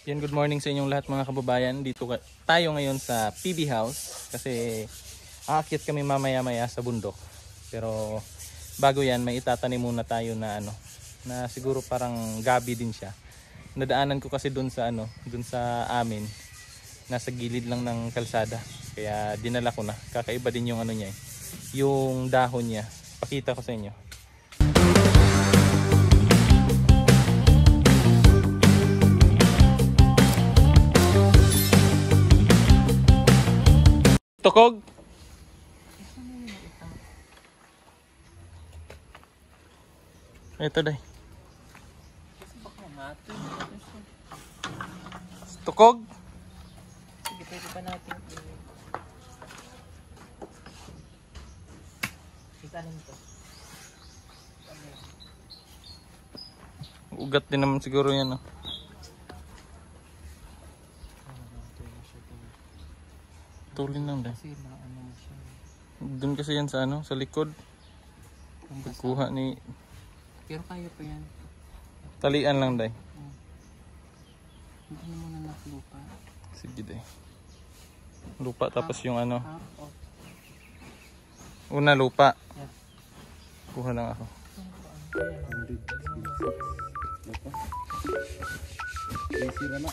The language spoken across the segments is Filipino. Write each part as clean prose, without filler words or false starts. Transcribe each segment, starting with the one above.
Yan, good morning sa inyong lahat mga kababayan. Dito tayo ngayon sa PB House kasi aakyat kami mamaya-maya sa bundok. Pero bago yan, may itatanim muna tayo na na siguro parang gabi din siya. Nadaanan ko kasi dun sa amin. Nasa gilid lang ng kalsada. Kaya dinala ko na. Kakaiba din yung niya, yung dahon niya. Pakita ko sa inyo. Tukog. Ito day. Tukog. Sige, pwede pa natin itanim to. Ugat din naman siguro yan. Tulin lang dahil. Kasi maano mo siya. Doon kasi yan sa sa likod. Pagkuha ni. Pero kaya pa yan. Talian lang dahil. Hindi mo na lupa. Sige dahil. Lupa tapos yung Oh. Una lupa. Yeah. Kuha lang ako. Sira na.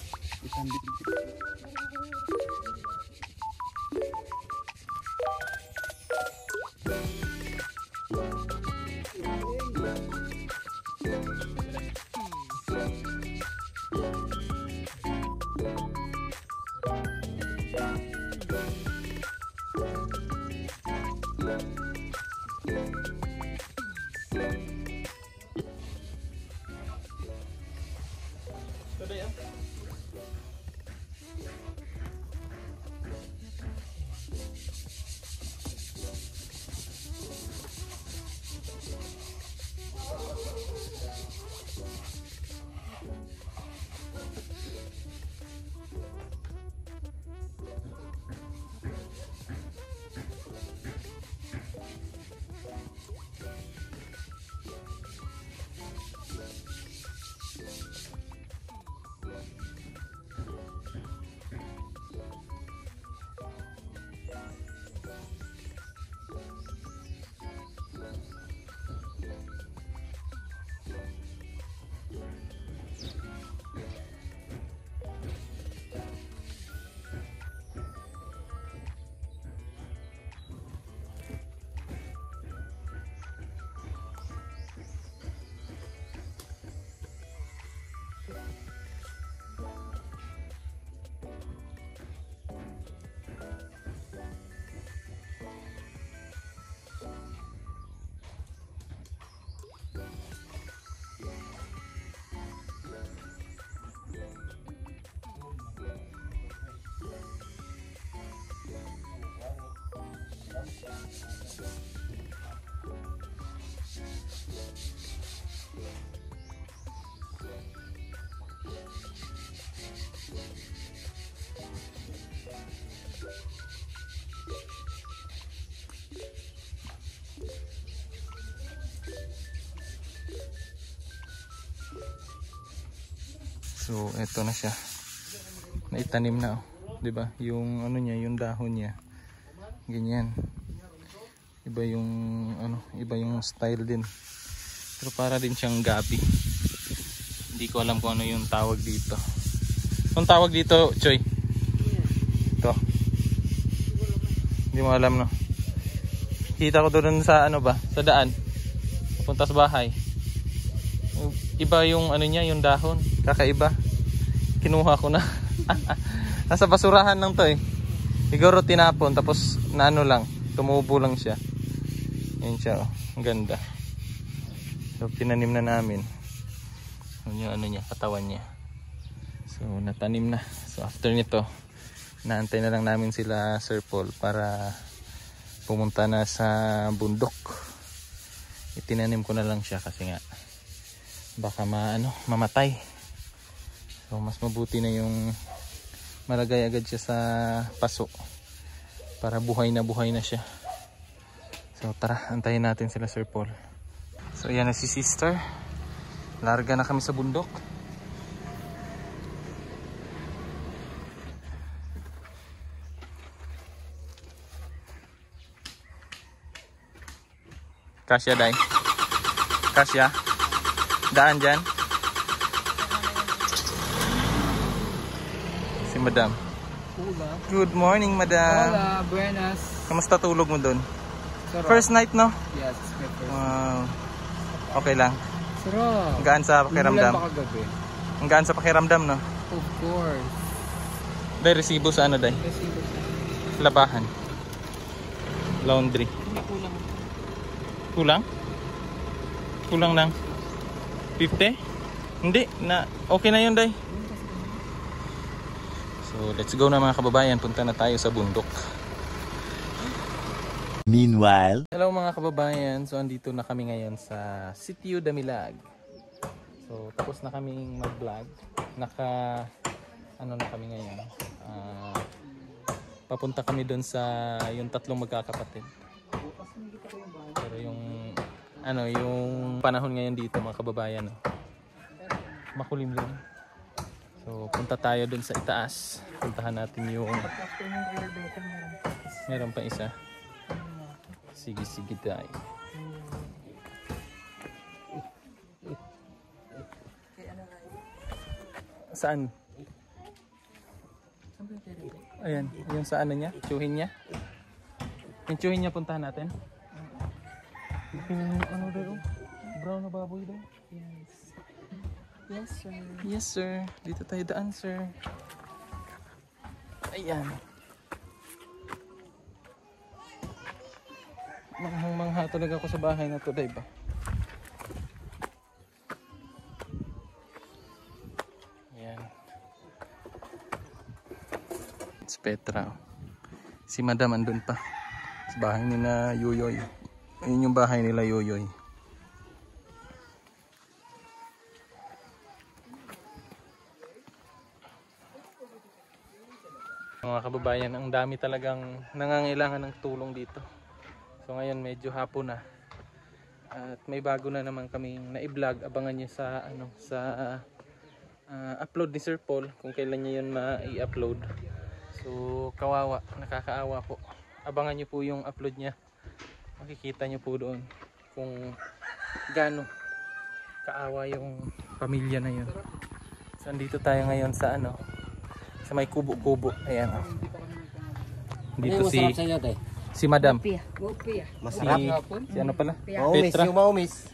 So, eto na siya. Naitanim na, 'di ba? Yung niya, yung dahon niya. Ganyan. Iba yung iba yung style din. Pero para din siyang gabi. Hindi ko alam kung ano yung tawag dito. Anong tawag dito, Choy? Ito. Hindi mo alam, no? Kita ko doon sa sa daan. Papunta sa bahay. Iba yung niya, yung dahon. Kakaiba. Kinuha ko na. Nasa basurahan lang to eh. Siguro tinapon tapos lang, tumubo lang siya. Yan siya, oh. Ang ganda. So tinanim na namin. Yung niya, katawan niya. So natanim na. So after nito, naantay na lang namin sila Sir Paul para pumunta na sa bundok. Itinanim ko na lang siya kasi nga baka mamatay. So mas mabuti na yung malagay agad siya sa paso para buhay na siya. So tara, antayin natin sila Sir Paul. So yan na si sister. Larga na kami sa bundok. Kasya, day. Kasya. Daan dyan. Si madam. Hola. Good morning, madam. Hola, buenas. Kamusta tulog mo dun? Sarap. First night, no? Yes, it's my first. Wow. Okay lang. Sarap. Ang gaan sa pakiramdam. Umulan ba kagabi? Ang gaan sa pakiramdam, no? Of course. Day, resibo sa ano, day? Resibo. Labahan. Laundry. Hindi kulang. Kulang? Kulang ng 50? Hindi, na okay na yun, day. So, let's go na mga kababayan. Punta na tayo sa bundok. Meanwhile, Hello mga kababayan. So, andito na kami ngayon sa Sitio Damilag. So, tapos na kaming mag-vlog. Ano na kami ngayon. Papunta kami doon sa yung tatlong magkakapatid. Pero yung panahon ngayon dito mga kababayan, no? Makulimlim. So, punta tayo doon sa itaas. Puntahan natin yung meron pa isa. Sige tayo. Saan? Ayan, yung sa ano niya, tsuhin niya. Yung tsuhin niya puntahan natin. Ano daw? Brown na baboy daw? Yes. Yes, sir. Yes sir, dito tayo daan sir. Ayan. Manghang-mangha talaga ako sa bahay na to, diba? Ayan. It's Petra. Si Madam andun pa. Sa bahay nila Yoyoy. Ayun yung bahay nila Yoyoy. Mga kababayan, ang dami talagang nangangailangan ng tulong dito. So ngayon medyo hapon na. At may bago na naman kaming na-vlog. Abangan niyo sa upload ni Sir Paul kung kailan niya 'yun ma-i-upload. So kawawa, nakakaawa po. Abangan niyo po yung upload niya. Makikita niyo po doon kung gaano kaawa yung pamilya na 'yun. So andito tayo ngayon sa sa may kubo-kubo. Ayan oh. Dito si Madam. masarap. Si ano pala? Maumis, Petra. yung maumis.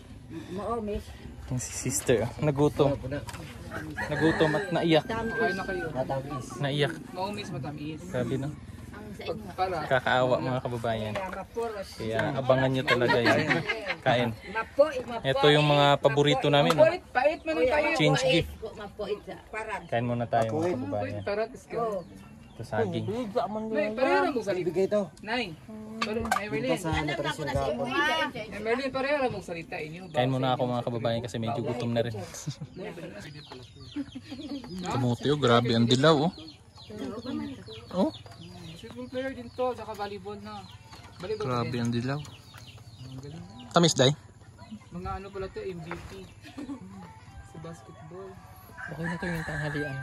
Yung si sister. Nagutom. Nagutom at naiyak. Kain na kayo. Matamis. Naiyak. Maumis, matamis. Sabi no. Para. Kakaawa mga kababayan. Kaya abangan nyo talaga yun. Kain. Ito yung mga paborito namin. No? Pait man tayo. Change gift. Kain muna tayo mga kababayan. Tarat is ka. Ito saging. Nay, pareho mo salita. Ibigay ito. Nay. Nay, Merlin. Basta nutrition gapon. Nay, Merlin, pareho mo salita inyo. Kain muna ako mga kababayan kasi medyo gutom na rin. Kamuti oh, grabe ang dilaw oh. Oh, Football player din to, saka volleyball na. Volleyball grabe din. ang dilaw. Tamis day? Mga ano pala to, MVP. Sa basketball. Okay na to yung tanghalian.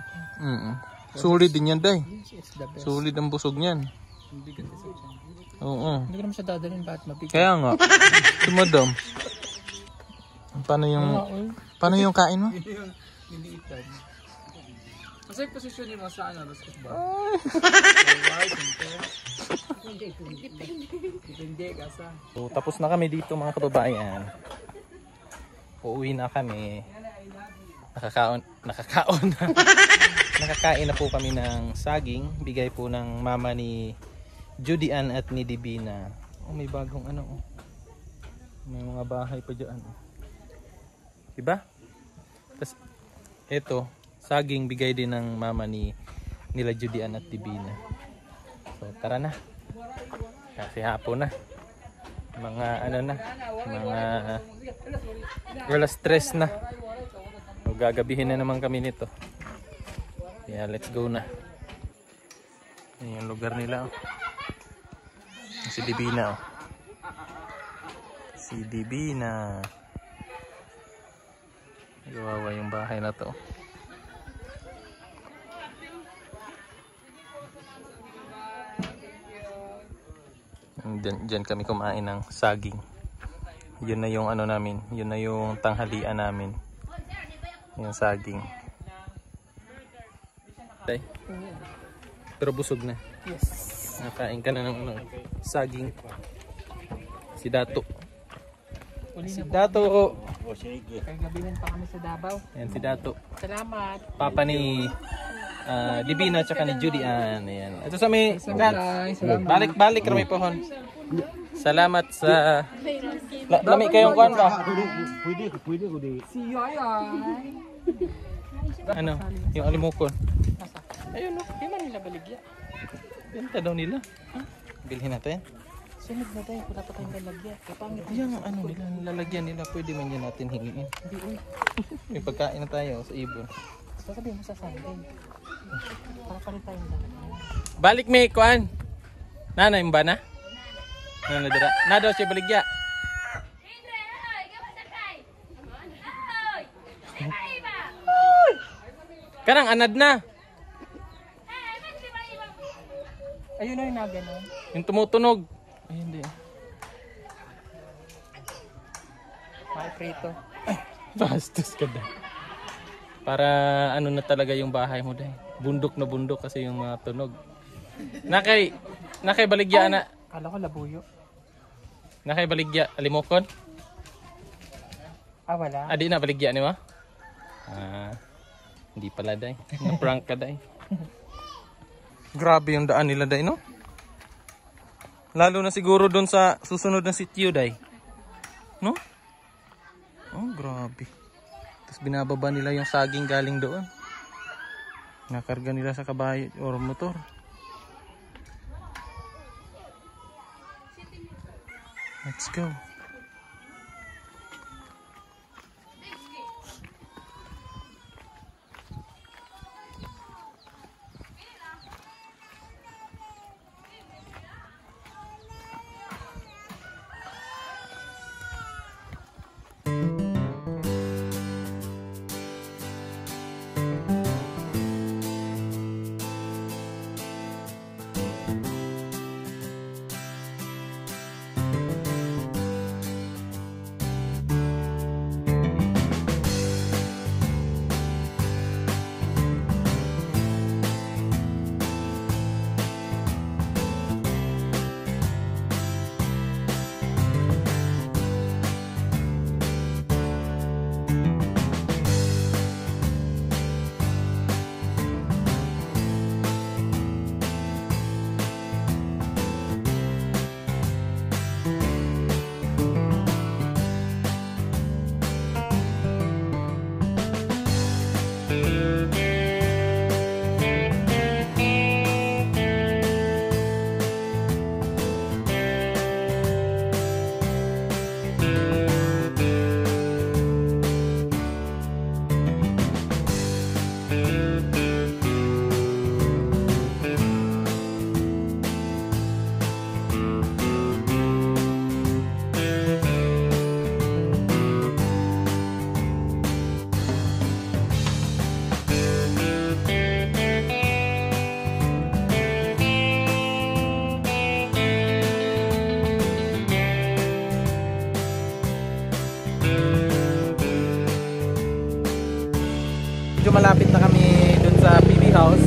Solid din yan day. It's the best. Solid ang busog niyan. Ang bigat sa tiyan. Oo. Hindi ko naman siya dadalhin bakit mabigat. Kaya nga. Si Madam. Paano yung kain mo? Niliitan. Kasi yung posisyon niyo mo sa basketball. Hindi kasi. So, tapos na kami dito mga kababayan. Uuwi na kami. Nakakain na po kami ng saging. Bigay po ng mama ni Judy Ann at ni Divina. Oh, may bagong oh. May mga bahay pa dyan. Diba? Tapos, ito, saging bigay din ng mama nila Judy Ann at Divina. So, tara na. Kasi hapon na. Mga alas 3 na. So, gagabihin na naman kami nito. Yeah, let's go na. Ayan yung lugar nila. Si Divina. Si Divina. Gawawa yung bahay na to. Diyan kami kumain ng saging. Yun na yung ano namin, yun na yung tanghalian namin. Yung saging. Pero busog na. Yes. Nakain ka na ng ano, saging. Si Dato. Si Dato. Kagabihan pa kami sa Davao. Ayan si Dato. Salamat. Papa ni Divina at saka ni Judy Ann. Ayan. Ito sa may balik-balik kami pohon. Salamat sa lami kayong kuan ba? Pwede ko di. Si Yayay. Ano? Yung alimukon. Ayun, no. Di man nila baligya. Benta daw nila. Bilhin natin. Sunod na tayo. Wala pa tayong lalagyan. Kapangit. Yung ano nila, lalagyan nila. Pwede man yan natin hingin. Hindi, uy. May pagkain na tayo sa ibon. Sasabihin mo sa Sunday. Para pa rin tayong lalagyan. Balik may kuan. Nanay mo ba na? Ano dira? Na daw siya baligya. Kanang anad na. Ayun na yung naganon. Yung tumutunog. Ayun di. May prito. Bastos ka dahil. Para ano na talaga yung bahay mo dahil. Bundok na bundok kasi yung mga tunog. Nakay baligya na. Kala ko labuyo. Nakay baligya alimokon. Ah, wala. Adi na baligya ni mo? Hindi pala dahil. Na-prank ka dahil. Grabe yung daan nila dahil, no? Lalo na siguro doon sa susunod na sitio dahil. No? Oh, grabe. Tapos binababa nila yung saging galing doon. Nakarga nila sa kabayo or motor. Let's go. Medyo malapit na kami dun sa PB House.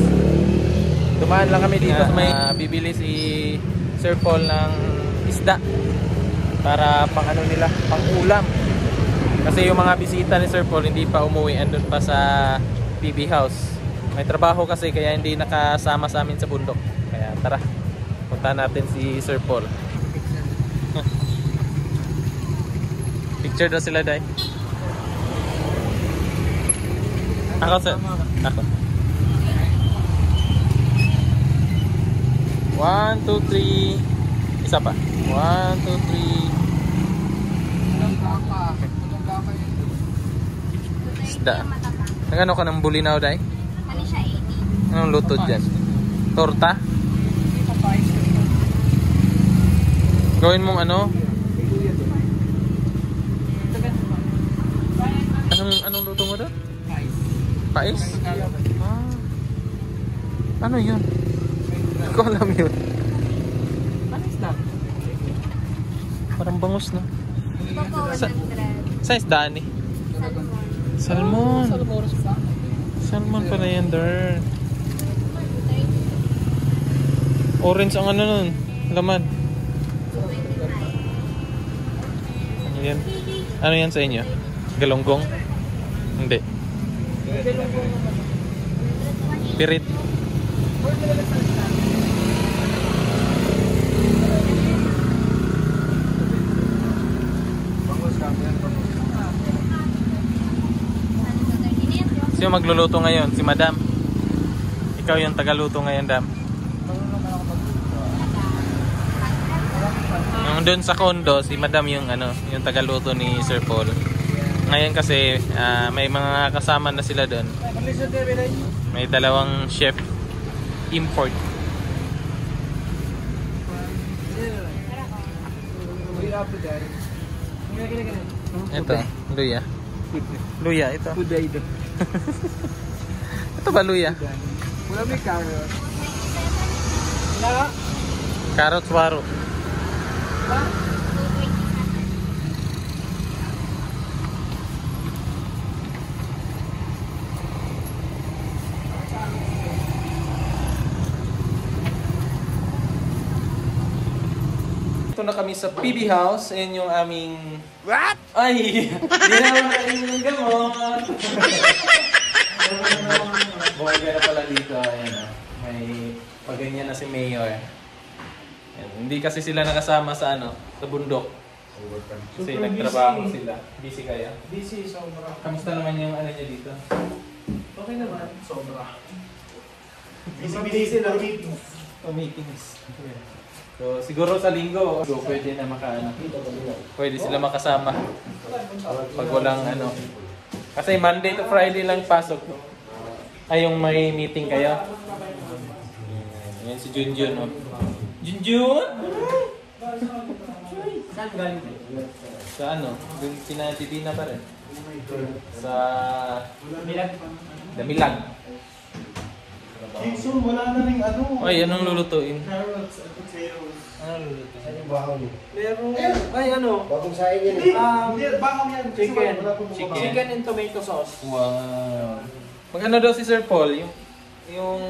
Dumaan lang kami dito sa may bibili si Sir Paul ng isda para pang ano nila, pang ulam. Kasi yung mga bisita ni Sir Paul hindi pa umuwi, andun pa sa PB House. May trabaho kasi kaya hindi nakasama sa amin sa bundok. Kaya tara, punta natin si Sir Paul. Picture daw sila, Day. Ako, sir. Ako. 1, 2, 3. Isa pa. 1, 2, 3. Isda. Nagano ka ng bulinaw, Day? Ano siya, 80? Anong luto dyan? Torta? Gawin mong ano? Anong luto mo doon? Pais? Ano yun? Hindi ko alam yun. Ano isda? Parang bangus, no? Coco Sa- 100. Sa isdaan eh. Salmon. Salmon. Salmon pala yan, der. Orange ang ano nun. Laman. 225. Ano yan? Ano yan sa inyo? Galonggong? Hindi. Pirit. Sino magluluto ngayon? Si Madam. Ikaw yung tagaluto ngayon, Dam. Yung doon sa condo, si Madam yung ano, yung tagaluto ni Sir Paul. Ngayon kasi may mga kasama na sila doon. May dalawang chef import. Ito, luya. Luya ito. Ito ba luya? Wala may carrot. Carrot swaro. Ito na kami sa PB House. Ayan yung aming... What? Ay! Hindi na makain ng gamot! Buhay na pala dito. Ayan o. May paganyan na si Mayor. Ayan. Hindi kasi sila nakasama sa ano, sa bundok. Kasi nagtrabaho sila. Busy kaya? Busy, sobra. Kamusta naman yung ano niya dito? Okay naman, sobra. Busy na Meetings. So siguro sa linggo, so, pwede na makaano. Pwede sila makasama. Pag walang ano. Kasi Monday to Friday lang pasok. Ay yung may meeting kayo. Yan si Junjun. Oh. Junjun! Saan galing? Sa ano? Dun pinatitina pa rin. Sa Milag. Damilag. Jason, wala na rin ano. Ay, anong lulutuin? Carrots at potatoes. Anong lulutuin? Ano yung bahaw niyo? Pero, ay ano? Bagong saing yan. Hindi, bahaw yan. Kasi Chicken. wala pong Chicken. bahaw. Chicken and tomato sauce. Wow. Pag ano daw si Sir Paul, yung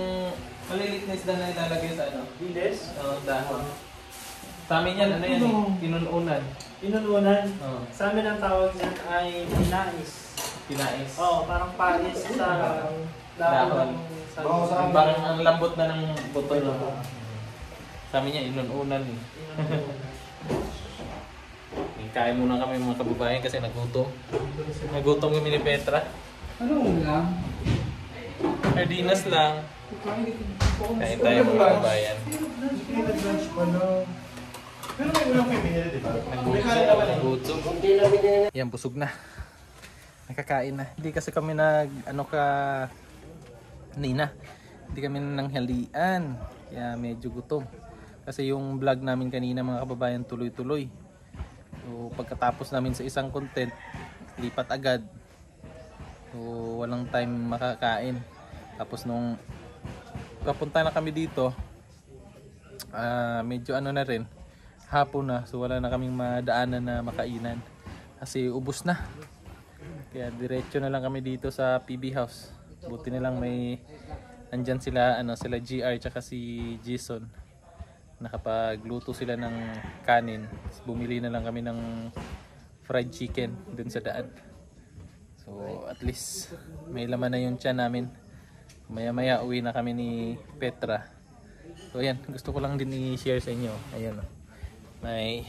maliliit na isda na ilalagay sa ano? Bilis. Dahon. Sa amin yan, ano yan eh? Pinununan. Inununan. Oo. Sa amin ang tawag niyan ay pinais. Pinais. Oo, parang panis sa Dahon. Bahaw sa amin. Parang ang lambot na ng buto. No? Sa amin yan, inununan eh. Kain muna kami mga kababayan kasi nagutom. Nagutom kami ni Petra. Ano ulam? Sardinas lang. Kain tayo mga kababayan. Nag-lunch pa lang. Pero may ulang may binili, di ba? May kanin naman eh. Nagutom. Yan, busog na. Nakakain na. Hindi kasi kami kanina. Hindi kami nanghalian. Kaya medyo gutom. Kasi yung vlog namin kanina mga kababayan tuloy-tuloy. So pagkatapos namin sa isang content, lipat agad. So walang time makakain. Tapos nung papunta na kami dito, medyo ano na rin, hapon na. So wala na kaming madaanan na makainan. Kasi ubos na. Kaya diretso na lang kami dito sa PB House. Buti na lang may andyan sila sila GR tsaka si Jason. Nakapagluto sila ng kanin. Bumili na lang kami ng fried chicken dun sa daan. So at least may laman na yung tiyan namin. Maya-maya uwi na kami ni Petra. So ayan, gusto ko lang din i-share sa inyo. Ayan oh. May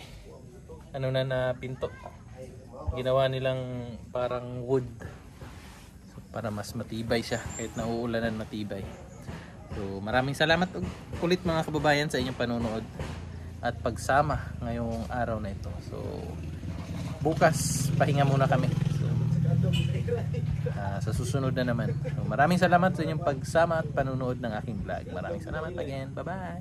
na pinto. Ginawa nilang parang wood. Para mas matibay siya kahit nauulanan matibay. So maraming salamat ulit mga kababayan sa inyong panonood at pagsama ngayong araw na ito. So bukas pahinga muna kami. So, sa susunod na naman. So, maraming salamat sa inyong pagsama at panonood ng aking vlog. Maraming salamat again. Bye bye.